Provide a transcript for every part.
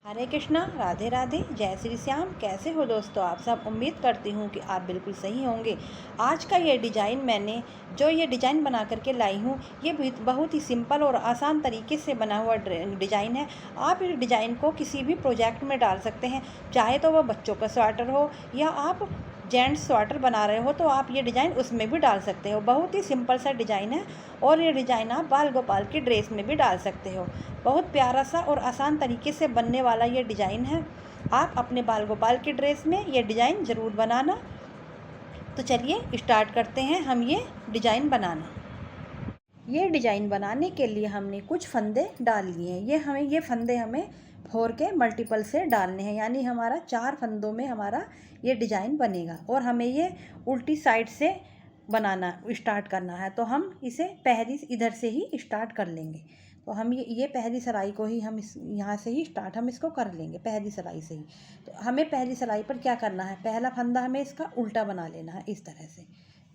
हरे कृष्णा, राधे राधे, जय श्री श्याम। कैसे हो दोस्तों आप सब? उम्मीद करती हूँ कि आप बिल्कुल सही होंगे। आज का ये डिज़ाइन मैंने जो ये डिज़ाइन बना करके लाई हूँ, ये बहुत ही सिंपल और आसान तरीके से बना हुआ डिज़ाइन है। आप इस डिज़ाइन को किसी भी प्रोजेक्ट में डाल सकते हैं, चाहे तो वह बच्चों का स्वेटर हो या आप जेंट्स स्वेटर बना रहे हो तो आप ये डिज़ाइन उसमें भी डाल सकते हो। बहुत ही सिंपल सा डिज़ाइन है और ये डिज़ाइन आप बाल गोपाल की ड्रेस में भी डाल सकते हो। बहुत प्यारा सा और आसान तरीके से बनने वाला ये डिज़ाइन है। आप अपने बाल गोपाल की ड्रेस में ये डिज़ाइन ज़रूर बनाना। तो चलिए स्टार्ट करते हैं हम ये डिज़ाइन बनाना। ये डिज़ाइन बनाने के लिए हमने कुछ फंदे डाल लिए हैं। ये फंदे हमें फोर के मल्टीपल से डालने हैं, यानी हमारा 4 फंदों में हमारा ये डिज़ाइन बनेगा। और हमें ये उल्टी साइड से बनाना स्टार्ट करना है, तो हम इसे पहली इधर से ही स्टार्ट कर लेंगे। तो हम ये पहली सिलाई को ही हम यहाँ से ही स्टार्ट हम इसको कर लेंगे, पहली सिलाई से ही। तो हमें पहली सिलाई पर क्या करना है, पहला फंदा हमें इसका उल्टा बना लेना है इस तरह से।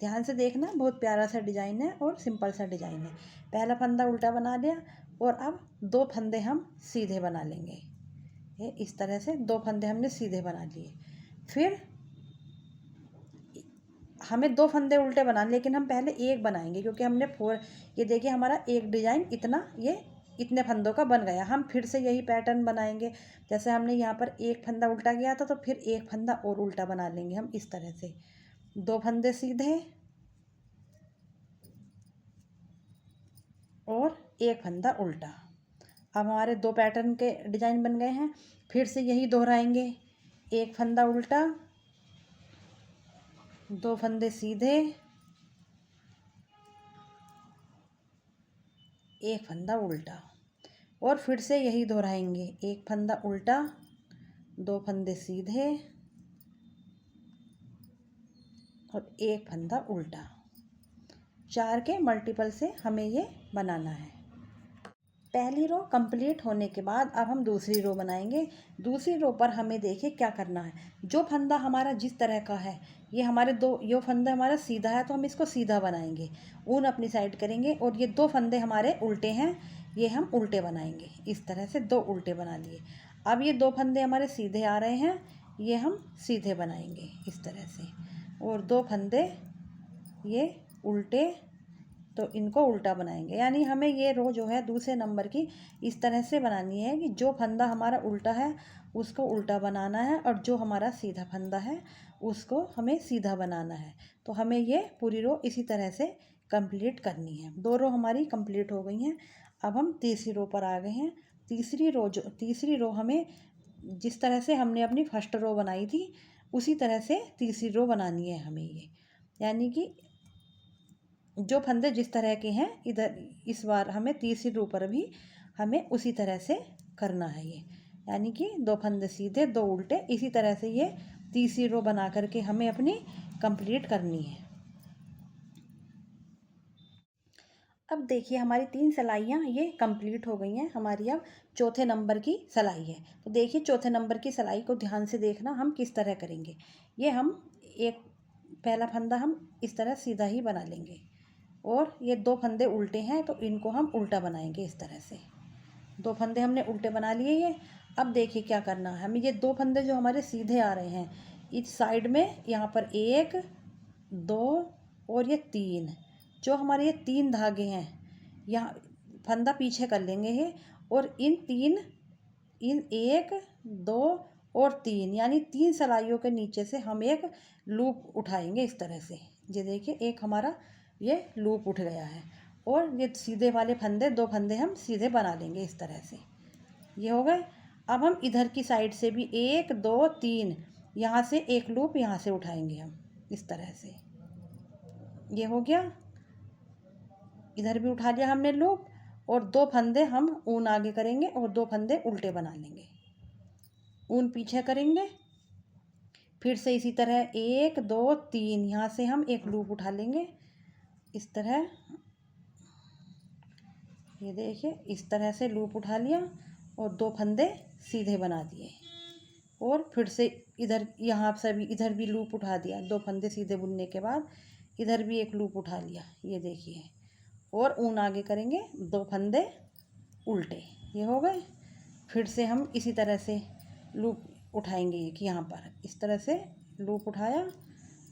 ध्यान से देखना, बहुत प्यारा सा डिज़ाइन है और सिंपल सा डिज़ाइन है। पहला फंदा उल्टा बना लिया और अब 2 फंदे हम सीधे बना लेंगे। ये इस तरह से 2 फंदे हमने सीधे बना लिए। फिर हमें 2 फंदे उल्टे बनाने, लेकिन हम पहले एक बनाएंगे क्योंकि हमने ये देखिए हमारा एक डिज़ाइन इतने फंदों का बन गया। हम फिर से यही पैटर्न बनाएंगे। जैसे हमने यहाँ पर एक फंदा उल्टा किया था तो फिर एक फंदा और उल्टा बना लेंगे हम इस तरह से। 2 फंदे सीधे और एक फंदा उल्टा। अब हमारे 2 पैटर्न के डिज़ाइन बन गए हैं। फिर से यही दोहराएंगे, एक फंदा उल्टा, 2 फंदे सीधे, एक फंदा उल्टा। और फिर से यही दोहराएंगे, एक फंदा उल्टा, 2 फंदे सीधे और एक फंदा उल्टा। 4 के मल्टीपल से हमें ये बनाना है। पहली रो कंप्लीट होने के बाद अब हम दूसरी रो बनाएंगे। दूसरी रो पर हमें देखिए क्या करना है। जो फंदा हमारा जिस तरह का है, ये फंदा हमारा सीधा है तो हम इसको सीधा बनाएंगे, ऊन अपनी साइड करेंगे। और ये 2 फंदे हमारे उल्टे हैं, ये हम उल्टे बनाएंगे। इस तरह से 2 उल्टे बना लिए। अब ये 2 फंदे हमारे सीधे आ रहे हैं, ये हम सीधे बनाएंगे इस तरह से। और 2 फंदे ये उल्टे, तो इनको उल्टा बनाएंगे। यानी हमें ये रो जो है दूसरे नंबर की इस तरह से बनानी है कि जो फंदा हमारा उल्टा है उसको उल्टा बनाना है और जो हमारा सीधा फंदा है उसको हमें सीधा बनाना है। तो हमें ये पूरी रो इसी तरह से कंप्लीट करनी है। 2 रो हमारी कंप्लीट हो गई हैं। अब हम तीसरी रो पर आ गए हैं। तीसरी रो हमें जिस तरह से हमने अपनी फर्स्ट रो बनाई थी उसी तरह से तीसरी रो बनानी है हमें ये। यानी कि जो फंदे जिस तरह के हैं इधर, इस बार हमें तीसरी रो पर भी हमें उसी तरह से करना है ये। यानी कि 2 फंदे सीधे, 2 उल्टे, इसी तरह से ये तीसरी रो बना करके हमें अपनी कंप्लीट करनी है। अब देखिए हमारी 3 सिलाइयाँ ये कंप्लीट हो गई हैं। हमारी अब चौथे नंबर की सिलाई है। तो देखिए चौथे नंबर की सिलाई को ध्यान से देखना हम किस तरह करेंगे। ये हम एक पहला फंदा हम इस तरह सीधा ही बना लेंगे और ये 2 फंदे उल्टे हैं तो इनको हम उल्टा बनाएंगे इस तरह से। 2 फंदे हमने उल्टे बना लिए ये। अब देखिए क्या करना है हमें। ये 2 फंदे जो हमारे सीधे आ रहे हैं, इस साइड में यहाँ पर 1, 2 और ये 3, जो हमारे ये 3 धागे हैं, यहाँ फंदा पीछे कर लेंगे ये। और इन 1, 2 और 3 यानी 3 सिलाइयों के नीचे से हम एक लूप उठाएंगे इस तरह से। ये देखिए एक हमारा ये लूप उठ गया है। और ये सीधे वाले फंदे 2 फंदे हम सीधे बना लेंगे इस तरह से। ये हो गए। अब हम इधर की साइड से भी 1, 2, 3 यहाँ से एक लूप यहाँ से उठाएंगे हम इस तरह से। ये हो गया। इधर भी उठा लिया हमने लूप और 2 फंदे हम ऊन आगे करेंगे और 2 फंदे उल्टे बना लेंगे, ऊन पीछे करेंगे। फिर से इसी तरह 1, 2, 3 यहाँ से हम एक लूप उठा लेंगे इस तरह। ये देखिए इस तरह से लूप उठा लिया और 2 फंदे सीधे बना दिए। और फिर से इधर यहाँ से भी इधर भी लूप उठा दिया। 2 फंदे सीधे बुनने के बाद इधर भी एक लूप उठा लिया, ये देखिए। और ऊन आगे करेंगे, 2 फंदे उल्टे, ये हो गए। फिर से हम इसी तरह से लूप उठाएंगे कि यहाँ पर इस तरह से लूप उठाया,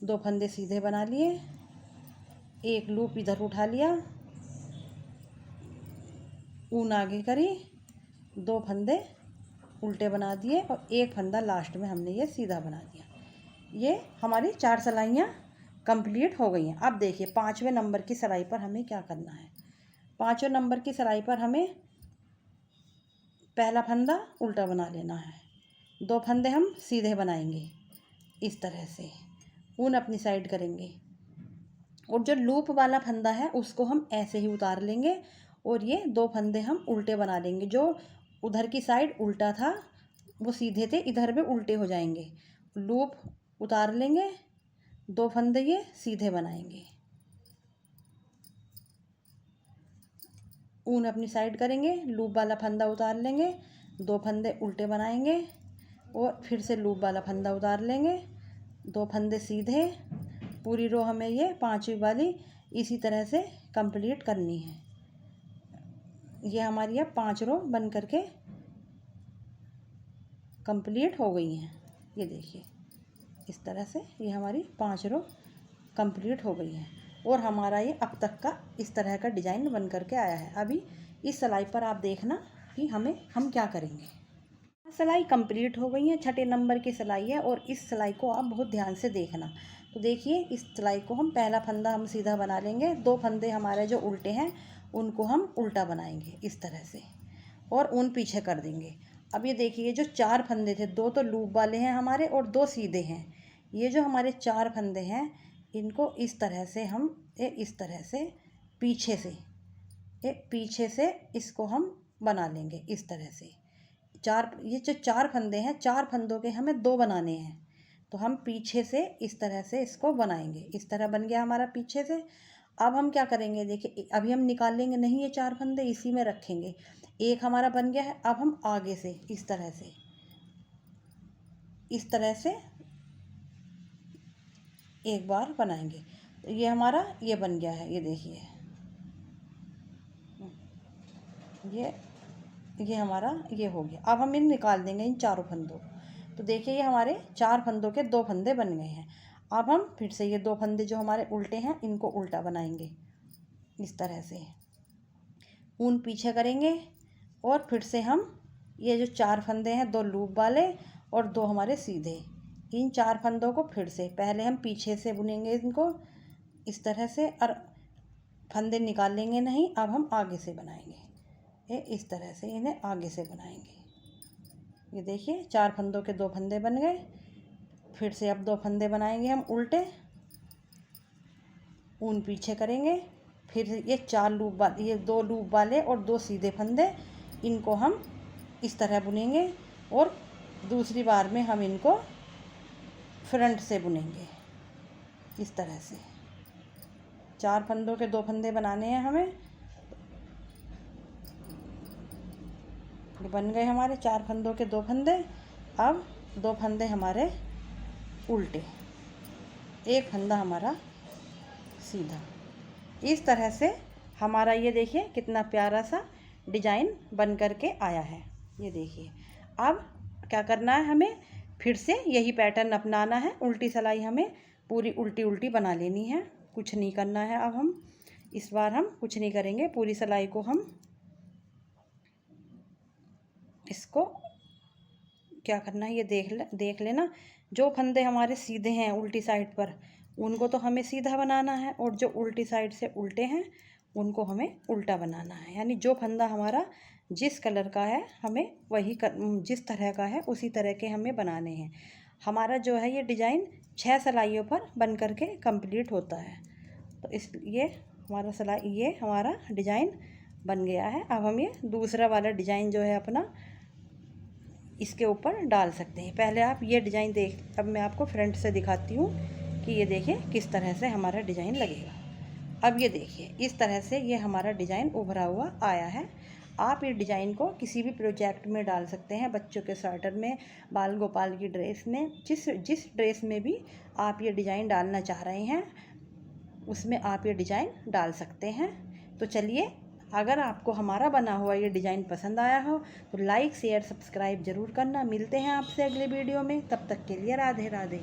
2 फंदे सीधे बना लिए, एक लूप इधर उठा लिया, ऊन आगे करी, 2 फंदे उल्टे बना दिए और एक फंदा लास्ट में हमने ये सीधा बना दिया। ये हमारी 4 सिलाइयाँ कंप्लीट हो गई हैं। अब देखिए 5वें नंबर की सिलाई पर हमें क्या करना है। 5वें नंबर की सिलाई पर हमें पहला फंदा उल्टा बना लेना है, 2 फंदे हम सीधे बनाएंगे इस तरह से, ऊन अपनी साइड करेंगे और जो लूप वाला फंदा है उसको हम ऐसे ही उतार लेंगे और ये 2 फंदे हम उल्टे बना लेंगे। जो उधर की साइड उल्टा था वो सीधे थे, इधर भी उल्टे हो जाएंगे। लूप उतार लेंगे, 2 फंदे ये सीधे बनाएंगे, ऊन अपनी साइड करेंगे, लूप वाला फंदा उतार लेंगे, 2 फंदे उल्टे बनाएंगे और फिर से लूप वाला फंदा उतार लेंगे, 2 फंदे सीधे। पूरी रो हमें ये 5वीं वाली इसी तरह से कंप्लीट करनी है। ये हमारी अब 5 रो बन करके कंप्लीट हो गई हैं। ये देखिए इस तरह से ये हमारी 5 रो कंप्लीट हो गई हैं और हमारा ये अब तक का इस तरह का डिज़ाइन बन करके आया है। अभी इस सिलाई पर आप देखना कि हम क्या करेंगे। सिलाई कंप्लीट हो गई है, 6ठे नंबर की सिलाई है और इस सिलाई को आप बहुत ध्यान से देखना। तो देखिए इस सिलाई को हम पहला फंदा हम सीधा बना लेंगे, 2 फंदे हमारे जो उल्टे हैं उनको हम उल्टा बनाएंगे इस तरह से और ऊन पीछे कर देंगे। अब ये देखिए जो 4 फंदे थे, 2 तो लूप वाले हैं हमारे और 2 सीधे हैं। ये जो हमारे 4 फंदे हैं इनको इस तरह से हम इस तरह से पीछे से इसको हम बना लेंगे इस तरह से। ये जो 4 फंदे हैं, 4 फंदों के हमें 2 बनाने हैं तो हम पीछे से इस तरह से इसको बनाएंगे। इस तरह बन गया हमारा पीछे से। अब हम क्या करेंगे, देखिए अभी हम निकालेंगे नहीं, ये 4 फंदे इसी में रखेंगे। एक हमारा बन गया है। अब हम आगे से इस तरह से एक बार बनाएंगे तो ये हमारा ये बन गया है। ये देखिए ये हमारा ये हो गया। अब हम इन निकाल देंगे इन 4 फंदों। तो देखिए ये हमारे 4 फंदों के 2 फंदे बन गए हैं। अब हम फिर से ये 2 फंदे जो हमारे उल्टे हैं इनको उल्टा बनाएंगे इस तरह से, ऊन पीछे करेंगे और फिर से हम ये जो 4 फंदे हैं, 2 लूप वाले और 2 हमारे सीधे, इन 4 फंदों को फिर से पहले हम पीछे से बुनेंगे इनको इस तरह से और फंदे निकालेंगे नहीं। अब हम आगे से बनाएंगे इस तरह से, इन्हें आगे से बनाएंगे। ये देखिए 4 फंदों के 2 फंदे बन गए। फिर से अब 2 फंदे बनाएंगे हम उल्टे, ऊन पीछे करेंगे। फिर ये 4 लूप वाले, ये 2 लूप वाले और 2 सीधे फंदे, इनको हम इस तरह बुनेंगे और दूसरी बार में हम इनको फ्रंट से बुनेंगे इस तरह से। 4 फंदों के 2 फंदे बनाने हैं हमें। ये बन गए हमारे 4 फंदों के 2 फंदे। अब 2 फंदे हमारे उल्टे, एक फंदा हमारा सीधा। इस तरह से हमारा ये देखिए कितना प्यारा सा डिजाइन बन करके आया है। ये देखिए अब क्या करना है, हमें फिर से यही पैटर्न अपनाना है। उल्टी सिलाई हमें पूरी उल्टी बना लेनी है, कुछ नहीं करना है। अब हम इस बार हम कुछ नहीं करेंगे, पूरी सिलाई को हम इसको क्या करना है ये देख लेना। जो फंदे हमारे सीधे हैं उल्टी साइड पर उनको तो हमें सीधा बनाना है और जो उल्टी साइड से उल्टे हैं उनको हमें उल्टा बनाना है। यानी जो फंदा हमारा जिस कलर का है हमें वही जिस तरह का है उसी तरह के हमें बनाने हैं। हमारा जो है ये डिज़ाइन 6 सिलाइयों पर बन करके कंप्लीट होता है। तो ये हमारा डिज़ाइन बन गया है। अब हम ये दूसरा वाला डिज़ाइन जो है अपना इसके ऊपर डाल सकते हैं। पहले आप ये डिज़ाइन अब मैं आपको फ्रंट से दिखाती हूँ कि ये देखिए किस तरह से हमारा डिज़ाइन लगेगा। अब ये देखिए इस तरह से ये हमारा डिज़ाइन उभरा हुआ आया है। आप इस डिज़ाइन को किसी भी प्रोजेक्ट में डाल सकते हैं, बच्चों के स्वेटर में, बाल गोपाल की ड्रेस में, जिस ड्रेस में भी आप ये डिज़ाइन डालना चाह रहे हैं उसमें आप ये डिज़ाइन डाल सकते हैं। तो चलिए अगर आपको हमारा बना हुआ ये डिज़ाइन पसंद आया हो तो लाइक शेयर सब्सक्राइब ज़रूर करना। मिलते हैं आपसे अगले वीडियो में, तब तक के लिए राधे राधे।